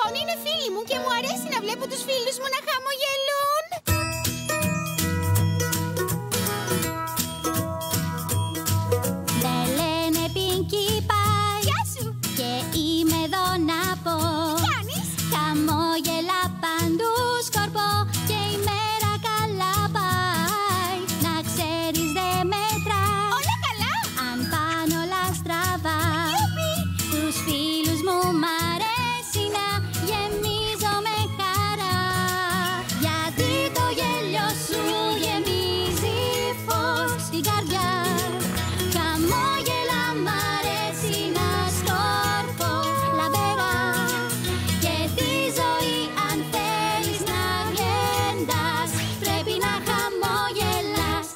Λοιπόν, είναι φίλοι μου και μου αρέσει να βλέπω τους φίλους μου να χαμογελούν. Με λένε Pinkie Pie. Γεια σου. Και είμαι εδώ να πω. Τι κάνεις? Χαμόγελα παντού σκορπώ και η μέρα καλά πάει. Να ξέρεις δεν μετρά Όλα καλά. αν πάνε όλα στραβά. Ιουπι. Τους φίλους μου μ' αρέσει να γεμίζω με χαρά. Γιατί το γέλιο σου γεμίζει φως στην καρδιά. Χαμόγελα μ' αρέσει να σκορπώ λαμπερά. Και τη ζωή αν θέλεις να γλεντάς πρέπει να χαμογελάς.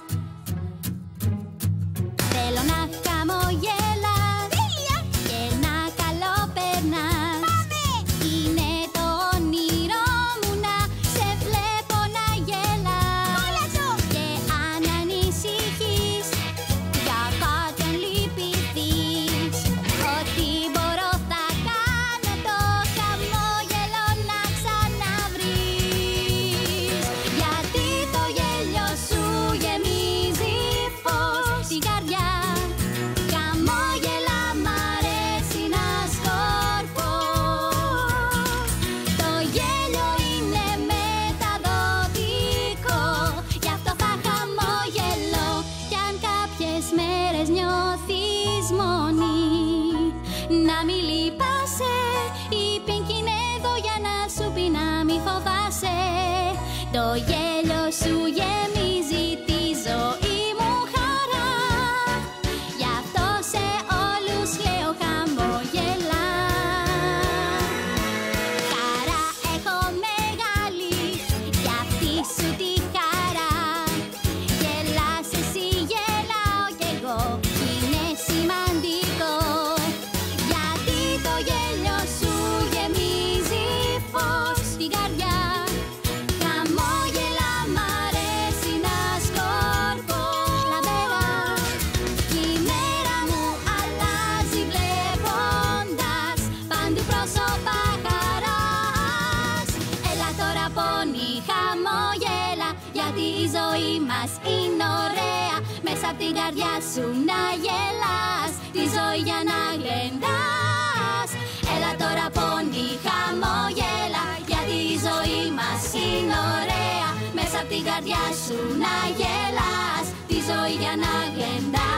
Θέλω να χαμογελάς. Τέλεια. Και να καλό περνάς. Πάμε. Είναι το όνειρό μου να σε βλέπω να γελάς. Όλα το. Και αν ανησυχείς για κάτι αν λυπηθείς, ό,τι μπορώ θα κάνω το χαμόγελο να ξαναβρεις. Γιατί το γέλιο σου γεμίζει φως στην καρδιά. Χαμόγελα μ' αρέσει να σκορπώ. Το γέλιο είναι μεταδοτικό, γι' αυτό θα χαμογελώ. Κι αν κάποιες μέρες νιώθεις μόνη, να μη λυπάσαι, η Pinkie είναι εδώ για να σου πει να μη φοβάσαι. Το γέλιο σου γεμίζει τη ζωή μου χαρά, γι' αυτό σε όλους λέω χαμογελά. Χαρά έχω μεγάλη για αυτή σου τη χαρά. Γελάς εσύ, γελάω κι εγώ, είναι σημαντικό. Γιατί το γέλιο σου γεμίζει φως στην καρδιά. Χαμόγελα μ' αρέσει να σκορπώ λαμπερά. Κι η μέρα μου αλλάζει βλέποντας παντού πρόσωπα χαράς. Έλα τώρα πόνι χαμόγελα, γιατί η ζωή μας είναι ωραία. Μέσα απ' την καρδιά σου να γελάς, τη ζωή για να γλεντάς. Έλα τώρα πόνι χαμόγελα, γιατί η ζωή μας είναι ωραία. Μέσα απ' την καρδιά σου να γελάς, τη ζωή για να γλεντάς.